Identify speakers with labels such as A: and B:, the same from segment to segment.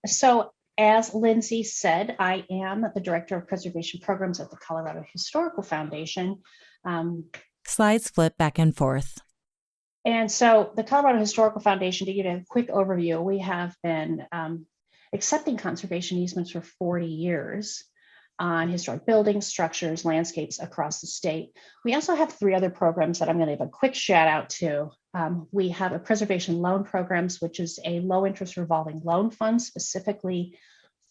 A: So as Lindsay said, I am the Director of Preservation Programs at the Colorado Historical Foundation.
B: Slides flip back and forth.
A: And so the Colorado Historical Foundation, to give you a quick overview, we have been accepting conservation easements for 40 years on historic buildings, structures, landscapes across the state. We also have 3 other programs that I'm going to give a quick shout out to. We have a preservation loan programs, which is a low interest revolving loan fund specifically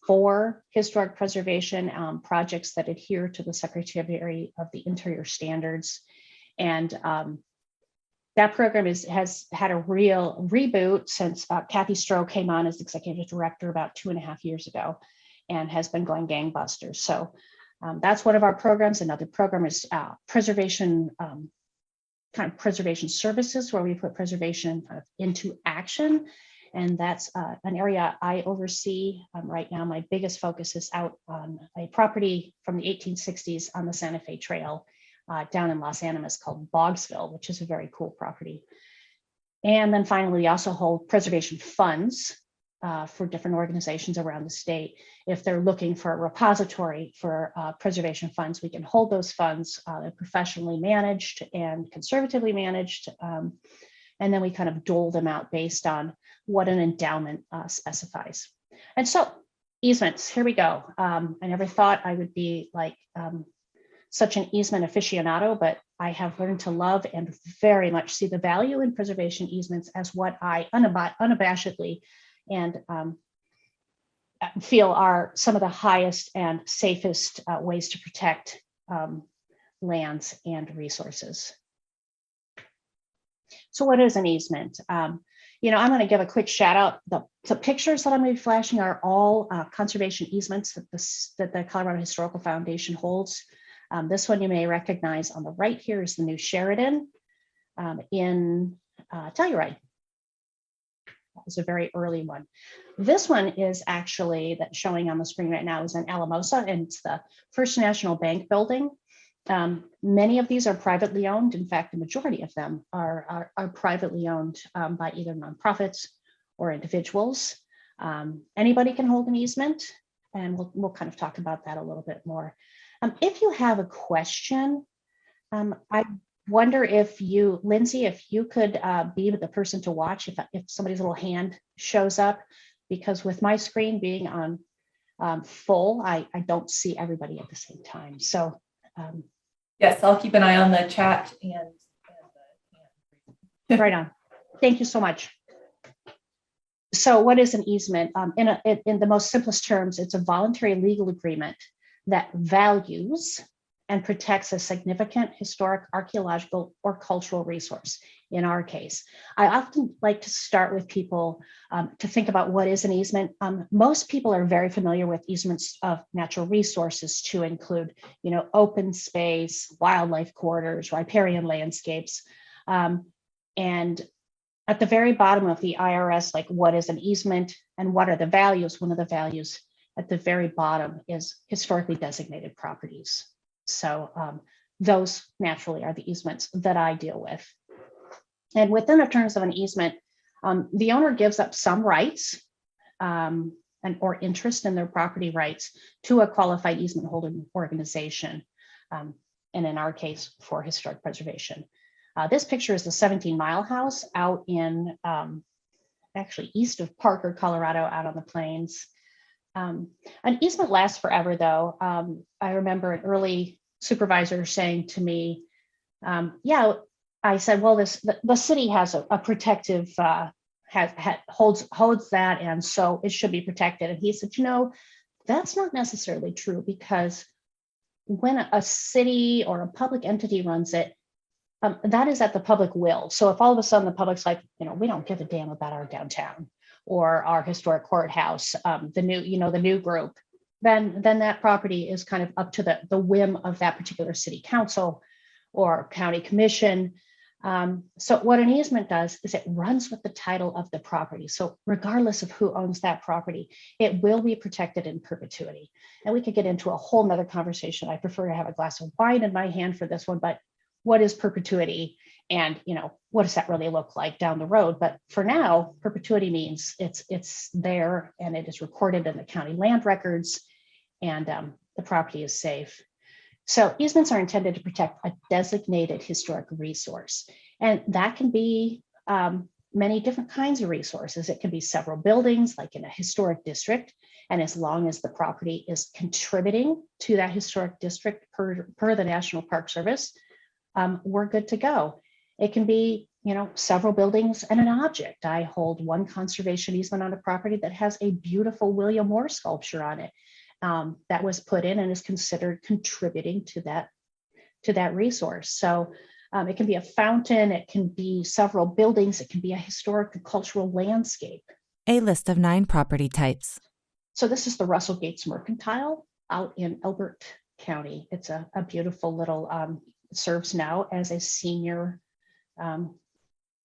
A: for historic preservation projects that adhere to the Secretary of the Interior standards. And that program has had a real reboot since Kathy Stroh came on as executive director about 2.5 years ago, and has been going gangbusters. So that's one of our programs. Another program is preservation, kind of preservation services, where we put preservation into action. And that's an area I oversee right now. My biggest focus is out on a property from the 1860s on the Santa Fe Trail down in Los Animas called Boggsville, which is a very cool property. And then finally, we also hold preservation funds for different organizations around the state. If they're looking for a repository for preservation funds, we can hold those funds. They're professionally managed and conservatively managed. And then we kind of dole them out based on what an endowment specifies. And so easements, here we go. I never thought I would be like such an easement aficionado, but I have learned to love and very much see the value in preservation easements as what I unabashedly and feel are some of the highest and safest ways to protect lands and resources. So what is an easement? I'm going to give a quick shout out. The pictures that I'm going to be flashing are all conservation easements that the Colorado Historical Foundation holds. This one you may recognize on the right here is the new Sheridan in Telluride. That was a very early one. This one is actually that's showing on the screen right now is in Alamosa, and it's the First National Bank building. Many of these are privately owned. In fact, the majority of them are privately owned by either nonprofits or individuals. Anybody can hold an easement, and we'll kind of talk about that a little bit more. If you have a question, I wonder if you, Lindsay, if you could be the person to watch if somebody's little hand shows up, because with my screen being on full, I don't see everybody at the same time. So.
C: Yes, I'll keep an eye on the chat and
A: right on. Thank you so much. So what is an easement? In the most simplest terms, it's a voluntary legal agreement that values and protects a significant historic, archaeological, or cultural resource. In our case, I often like to start with people to think about what is an easement. Most people are very familiar with easements of natural resources to include, open space, wildlife corridors, riparian landscapes. And at the very bottom of the IRS, like what is an easement and what are the values? One of the values at the very bottom is historically designated properties. So those naturally are the easements that I deal with. And within the terms of an easement, the owner gives up some rights or interest in their property rights to a qualified easement holding organization, and in our case, for historic preservation. This picture is the 17 Mile House out in actually east of Parker, Colorado, out on the plains. An easement lasts forever, though. I remember an early supervisor saying to me, I said, well, the city has a protective, holds that, and so it should be protected. And he said, that's not necessarily true, because when a city or a public entity runs it, that is at the public will. So if all of a sudden the public's like, we don't give a damn about our downtown or our historic courthouse, the new group, then that property is kind of up to the whim of that particular city council or county commission. So what an easement does is it runs with the title of the property. So regardless of who owns that property, it will be protected in perpetuity. And we could get into a whole nother conversation. I prefer to have a glass of wine in my hand for this one, but what is perpetuity And, what does that really look like down the road? But for now, perpetuity means it's there and it is recorded in the county land records, and the property is safe. So easements are intended to protect a designated historic resource. And that can be many different kinds of resources. It can be several buildings, like in a historic district. And as long as the property is contributing to that historic district per the National Park Service, we're good to go. It can be, several buildings and an object. I hold one conservation easement on a property that has a beautiful William Moore sculpture on it that was put in and is considered contributing to that resource. So it can be a fountain, it can be several buildings, it can be a historic and cultural landscape.
B: A list of 9 property types.
A: So this is the Russell Gates Mercantile out in Elbert County. It's a beautiful little, serves now as a senior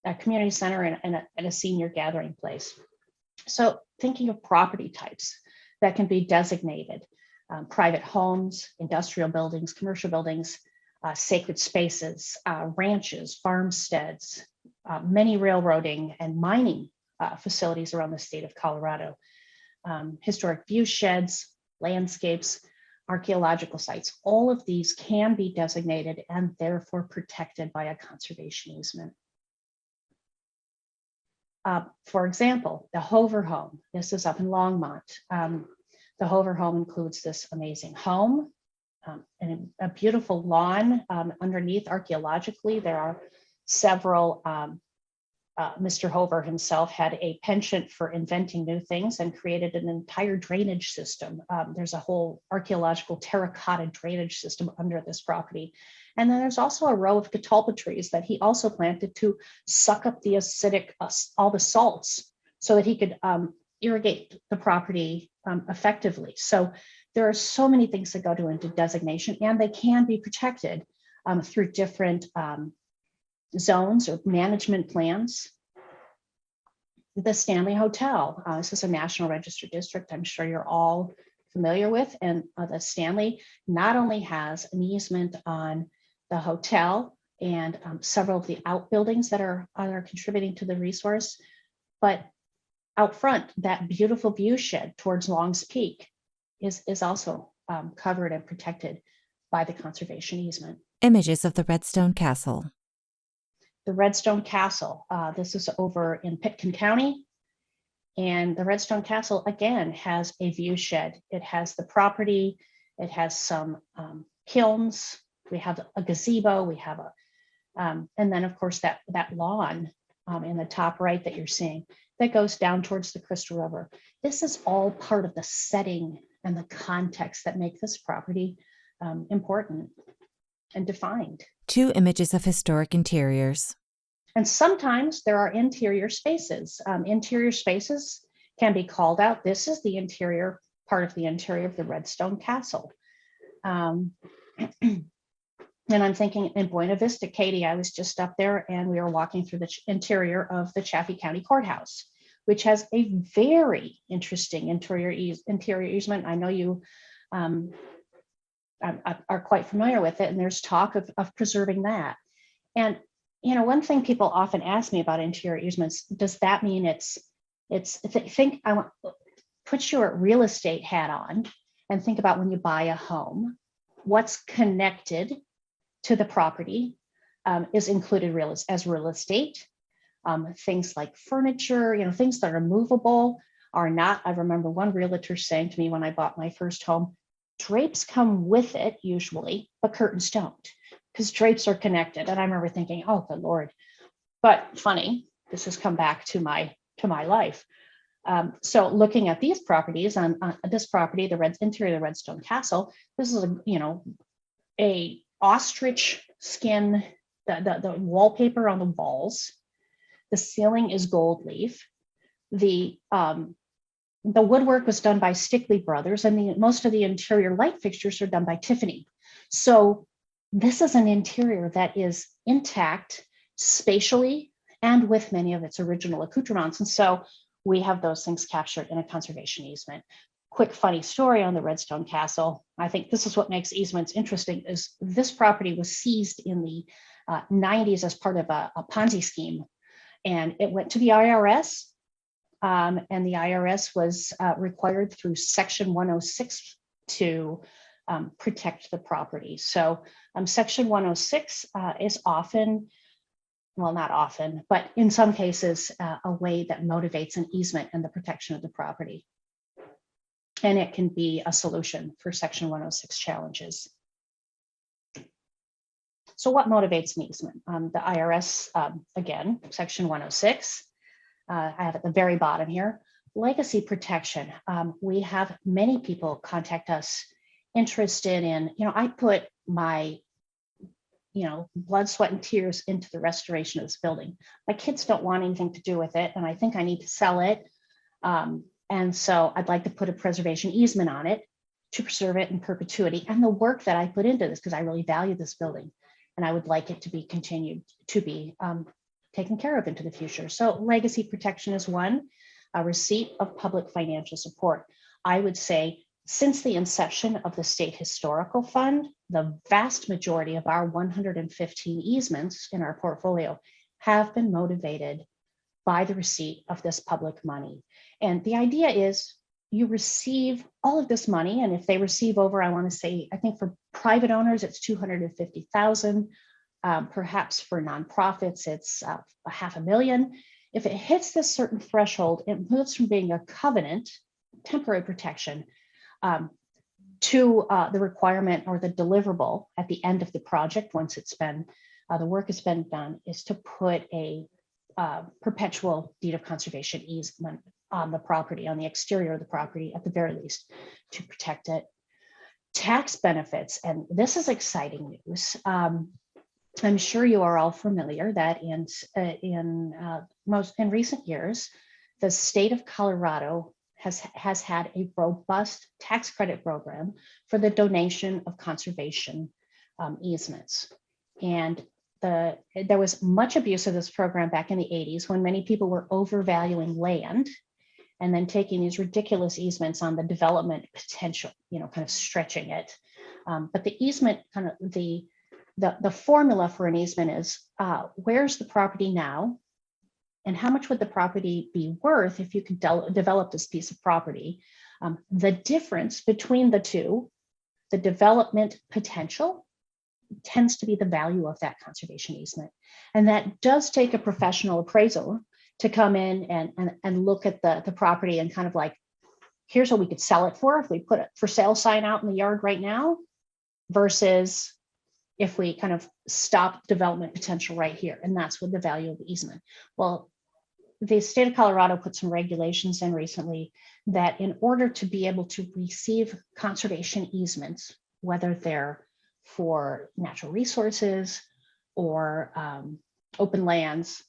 A: a community center and a senior gathering place. So thinking of property types that can be designated, private homes, industrial buildings, commercial buildings, sacred spaces, ranches, farmsteads, many railroading and mining facilities around the state of Colorado, historic view sheds, landscapes, archaeological sites. All of these can be designated and therefore protected by a conservation easement. For example, the Hover home. This is up in Longmont. The Hover home includes this amazing home and a beautiful lawn underneath. Archaeologically, there are several. Mr. Hover himself had a penchant for inventing new things and created an entire drainage system. There's a whole archaeological terracotta drainage system under this property. And then there's also a row of catalpa trees that he also planted to suck up the acidic, all the salts, so that he could irrigate the property effectively. So there are so many things that go into designation, and they can be protected through different zones or management plans. The Stanley Hotel, this is a National Register district I'm sure you're all familiar with, and the Stanley not only has an easement on the hotel and several of the outbuildings that are contributing to the resource, but out front, that beautiful view shed towards Long's Peak is also covered and protected by the conservation easement.
B: Images of the Redstone Castle.
A: The Redstone Castle, this is over in Pitkin County. And the Redstone Castle, again, has a view shed. It has the property, it has some kilns, we have a gazebo, we have and then of course that lawn in the top right that you're seeing, that goes down towards the Crystal River. This is all part of the setting and the context that make this property important and defined.
B: 2 images of historic interiors.
A: And sometimes there are interior spaces. Interior spaces can be called out. This is the interior, part of the interior of the Redstone Castle. And I'm thinking in Buena Vista, Katie, I was just up there and we were walking through the interior of the Chaffee County Courthouse, which has a very interesting interior easement. I know you are quite familiar with it, and there's talk of preserving that. And one thing people often ask me about interior easements, does that mean put your real estate hat on and think about when you buy a home, what's connected to the property is included as real estate. Things like furniture, things that are movable are not. I remember one realtor saying to me when I bought my first home, drapes come with it usually, but curtains don't, because drapes are connected. And I remember thinking, oh, good Lord. But funny, this has come back to my life. So looking at these properties, on this property, the interior of the Redstone Castle, this is a ostrich skin, the wallpaper on the walls. The ceiling is gold leaf. The woodwork was done by Stickley Brothers, and most of the interior light fixtures are done by Tiffany. So this is an interior that is intact spatially and with many of its original accoutrements. And so we have those things captured in a conservation easement. Quick funny story on the Redstone Castle. I think this is what makes easements interesting, is this property was seized in the 90s as part of a Ponzi scheme. And it went to the IRS, and the IRS was required through Section 106 to protect the property. So Section 106 is often, well, not often, but in some cases, a way that motivates an easement and the protection of the property. And it can be a solution for Section 106 challenges. So what motivates an easement? The IRS, again, Section 106, I have at the very bottom here, legacy protection. We have many people contact us interested in, I put my, blood, sweat, and tears into the restoration of this building. My kids don't want anything to do with it, and I think I need to sell it. And so I'd like to put a preservation easement on it to preserve it in perpetuity. And the work that I put into this, because I really value this building, and I would like it to be continued to be taken care of into the future. So legacy protection is one, a receipt of public financial support. I would say since the inception of the State Historical Fund, the vast majority of our 115 easements in our portfolio have been motivated by the receipt of this public money. And the idea is you receive all of this money, and if they receive over, I want to say, I think for private owners, it's 250,000. Perhaps for nonprofits, it's $500,000. If it hits this certain threshold, it moves from being a covenant, temporary protection, to the requirement or the deliverable at the end of the project, once it's been, the work has been done, is to put a perpetual deed of conservation easement on the property, on the exterior of the property, at the very least, to protect it. Tax benefits, and this is exciting news. I'm sure you are all familiar that in recent years, the state of Colorado has had a robust tax credit program for the donation of conservation easements. And there was much abuse of this program back in the 80s when many people were overvaluing land and then taking these ridiculous easements on the development potential, kind of stretching it. But the easement, kind of the formula for an easement is where's the property now, and how much would the property be worth if you could develop this piece of property? The difference between the two, the development potential, tends to be the value of that conservation easement. And that does take a professional appraisal to come in and look at the property and kind of like, here's what we could sell it for if we put a for sale sign out in the yard right now, versus if we kind of stop development potential right here. And that's what the value of the easement. Well, the state of Colorado put some regulations in recently that in order to be able to receive conservation easements, whether they're for natural resources or open lands,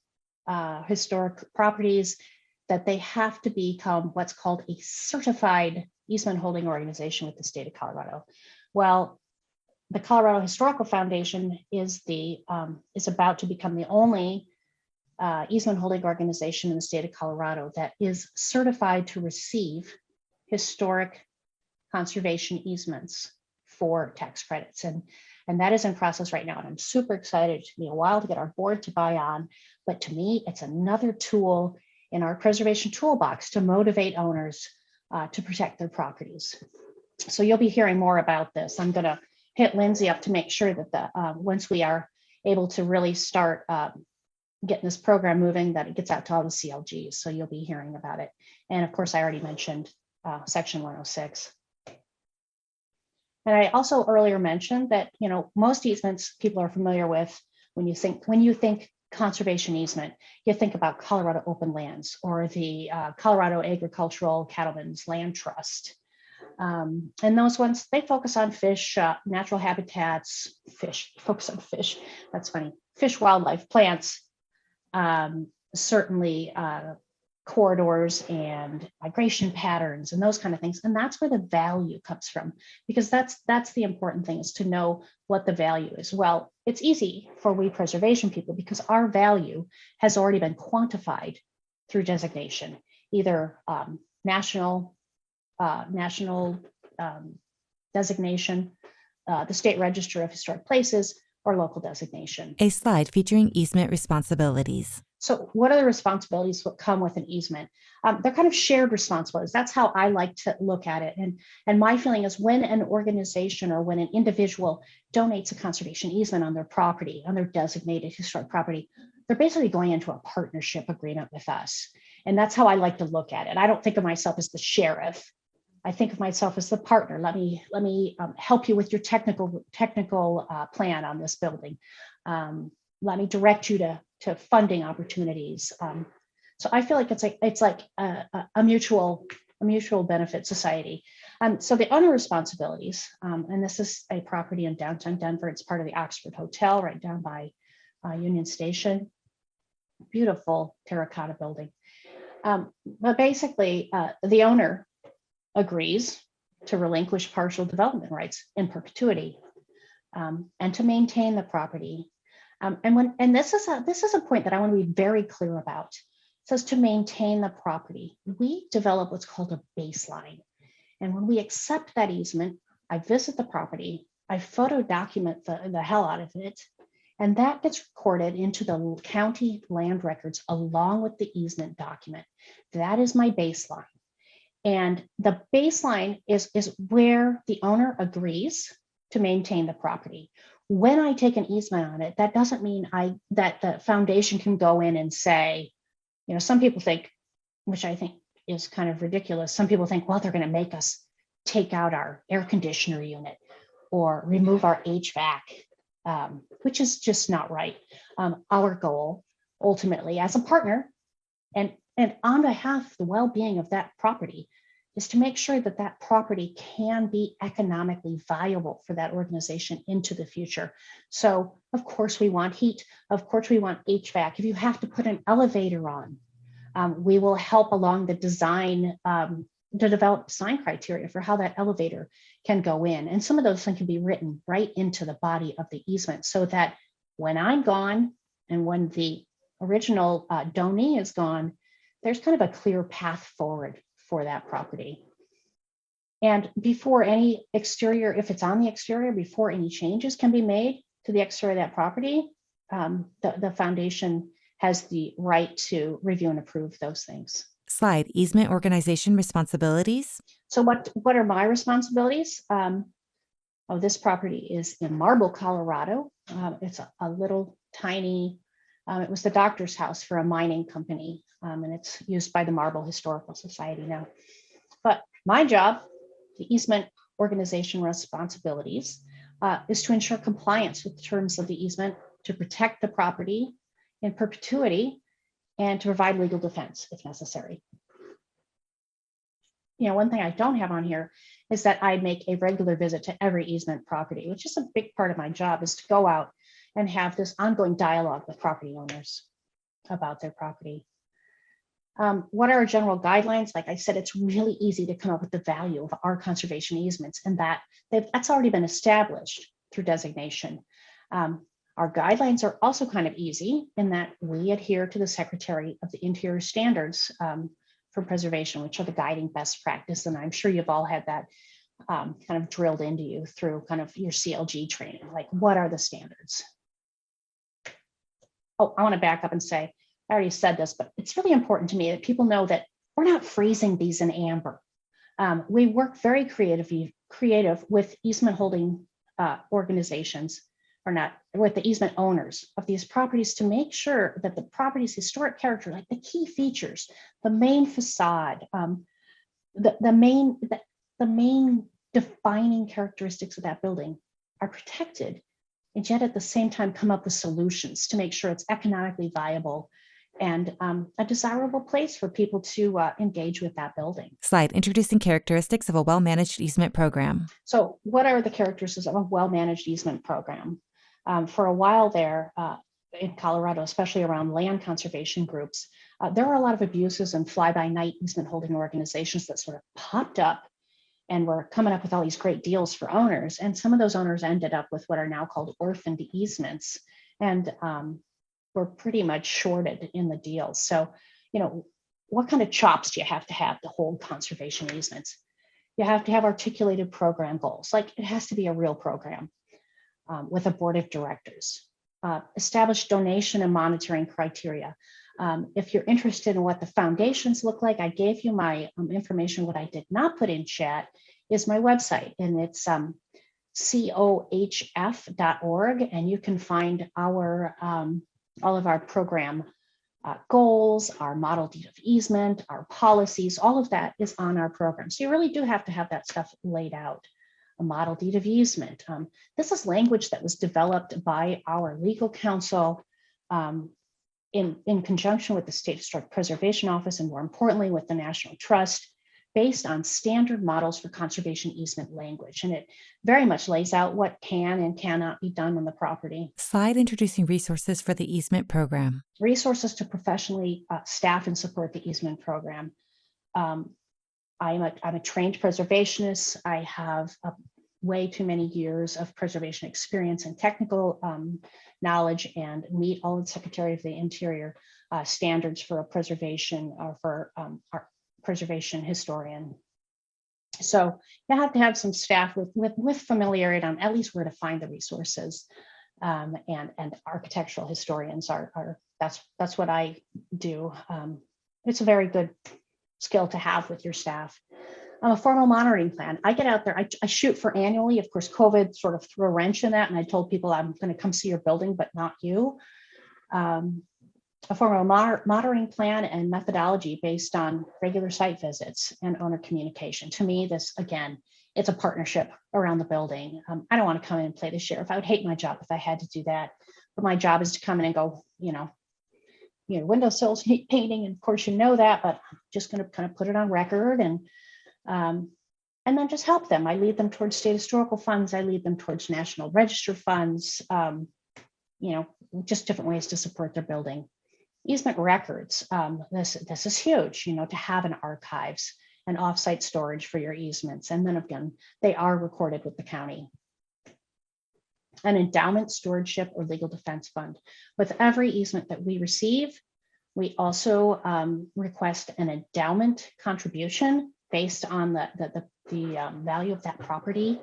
A: historic properties, that they have to become what's called a certified easement holding organization with the state of Colorado. Well, the Colorado Historical Foundation is about to become the only easement holding organization in the state of Colorado that is certified to receive historic conservation easements for tax credits. And that is in process right now. And I'm super excited. It took me a while to get our board to buy on, but to me, it's another tool in our preservation toolbox to motivate owners to protect their properties. So you'll be hearing more about this. I'm going to hit Lindsay up to make sure that once we are able to really start getting this program moving, that it gets out to all the CLGs. So you'll be hearing about it. And of course, I already mentioned Section 106. And I also earlier mentioned that, most easements people are familiar with. When you think conservation easement, you think about Colorado Open Lands or the Colorado Agricultural Cattlemen's Land Trust. And those ones, they focus on fish, natural habitats, focus on fish. That's funny. Fish, wildlife, plants, certainly corridors and migration patterns and those kind of things. And that's where the value comes from, because that's the important thing, is to know what the value is. Well, it's easy for we preservation people because our value has already been quantified through designation, either national designation, the State Register of Historic Places, or local designation.
B: A slide featuring easement responsibilities.
A: So what are the responsibilities that come with an easement? They're kind of shared responsibilities. That's how I like to look at it. And my feeling is when an organization or when an individual donates a conservation easement on their property, on their designated historic property, they're basically going into a partnership agreement with us. And that's how I like to look at it. I don't think of myself as the sheriff. I think of myself as the partner. Let me help you with your technical plan on this building. Let me direct you to funding opportunities. So I feel like it's like a mutual benefit society. So the owner responsibilities, and this is a property in downtown Denver. It's part of the Oxford Hotel, right down by Union Station. Beautiful terracotta building. But basically, the owner agrees to relinquish partial development rights in perpetuity, and to maintain the property. And this is a point that I want to be very clear about. It says to maintain the property. We develop what's called a baseline. And when we accept that easement, I visit the property, I photo document the hell out of it, and that gets recorded into the county land records along with the easement document. That is my baseline. And the baseline is where the owner agrees to maintain the property. When I take an easement on it, that doesn't mean that the foundation can go in and say, some people think, which I think is kind of ridiculous. Some people think, well, they're going to make us take out our air conditioner unit or remove our HVAC, which is just not right. Our goal ultimately as a partner and on behalf of the well-being of that property is to make sure that that property can be economically viable for that organization into the future. So of course we want heat, of course we want HVAC. If you have to put an elevator on, we will help along the design, to develop design criteria for how that elevator can go in. And some of those things can be written right into the body of the easement so that when I'm gone and when the original donee is gone, there's kind of a clear path forward for that property. And before any exterior, if it's on the exterior, before any changes can be made to the exterior of that property, the foundation has the right to review and approve those things.
B: Slide easement organization responsibilities.
A: So what are my responsibilities? This property is in Marble, Colorado. It's a little tiny, it was the doctor's house for a mining company, and it's used by the Marble Historical Society now. But my job, the easement organization responsibilities, is to ensure compliance with the terms of the easement, to protect the property in perpetuity, and to provide legal defense if necessary. One thing I don't have on here is that I make a regular visit to every easement property, which is a big part of my job, is to go out and have this ongoing dialogue with property owners about their property. What are our general guidelines? Like I said, it's really easy to come up with the value of our conservation easements, and that's already been established through designation. Our guidelines are also kind of easy in that we adhere to the Secretary of the Interior standards for preservation, which are the guiding best practice. And I'm sure you've all had that kind of drilled into you through kind of your CLG training. Like, what are the standards? Oh, I want to back up and say, I already said this, but it's really important to me that people know that we're not freezing these in amber. We work very creative with easement holding organizations, or not, with the easement owners of these properties, to make sure that the property's historic character, like the key features, the main facade, the main defining characteristics of that building are protected, and yet at the same time come up with solutions to make sure it's economically viable and a desirable place for people to engage with that building.
B: Slide introducing characteristics of a well-managed easement program.
A: So what are the characteristics of a well-managed easement program? For a while there in Colorado, especially around land conservation groups, there were a lot of abuses and fly-by-night easement holding organizations that sort of popped up and were coming up with all these great deals for owners. And some of those owners ended up with what are now called orphaned easements, and were pretty much shorted in the deals. So, what kind of chops do you have to hold conservation easements? You have to have articulated program goals. Like, it has to be a real program. with a board of directors. Establish donation and monitoring criteria. If you're interested in what the foundations look like, I gave you my information. What I did not put in chat is my website, and it's cohf.org, and you can find our all of our program goals, our model deed of easement, our policies, all of that is on our program. So you really do have to have that stuff laid out. A model deed of easement. This is language that was developed by our legal counsel in conjunction with the State Historic Preservation Office, and more importantly with the National Trust, based on standard models for conservation easement language. And it very much lays out what can and cannot be done on the property.
B: Slide introducing resources for the easement program.
A: Resources to professionally staff and support the easement program. I'm a trained preservationist. I have way too many years of preservation experience and technical knowledge, and meet all of the Secretary of the Interior standards for a preservation or for our preservation historian. So you have to have some staff with familiarity on at least where to find the resources, and architectural historians are that's what I do. It's a very good skill to have with your staff. A formal monitoring plan. I get out there, I shoot for annually. Of course, COVID sort of threw a wrench in that, and I told people I'm going to come see your building, but not you. A formal monitoring plan and methodology based on regular site visits and owner communication. To me, this, again, it's a partnership around the building. I don't want to come in and play the sheriff. I would hate my job if I had to do that. But my job is to come in and go, windowsills, heat painting, and of course you know that, but I'm just going to kind of put it on record and then just help them. I lead them towards state historical funds. I lead them towards National Register funds, just different ways to support their building. Easement records. This is huge, to have an archives and offsite storage for your easements. And then again, they are recorded with the county. An endowment, stewardship, or legal defense fund. With every easement that we receive, we also request an endowment contribution based on the value of that property.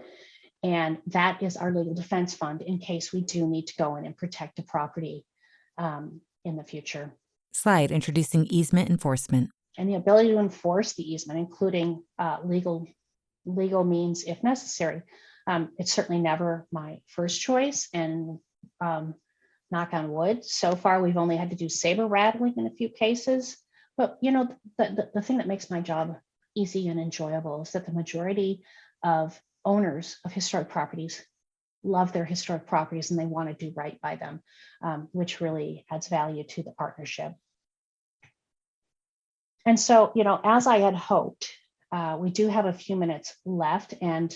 A: And that is our legal defense fund in case we do need to go in and protect a property in the future.
B: Slide introducing easement enforcement.
A: And the ability to enforce the easement, including legal means if necessary. It's certainly never my first choice, and knock on wood, so far we've only had to do saber rattling in a few cases. But the thing that makes my job easy and enjoyable is that the majority of owners of historic properties love their historic properties and they want to do right by them, which really adds value to the partnership. And so, as I had hoped, we do have a few minutes left, and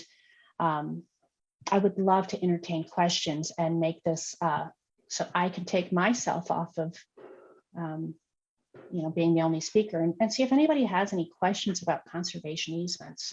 A: I would love to entertain questions and make this so I can take myself off of being the only speaker, and see if anybody has any questions about conservation easements.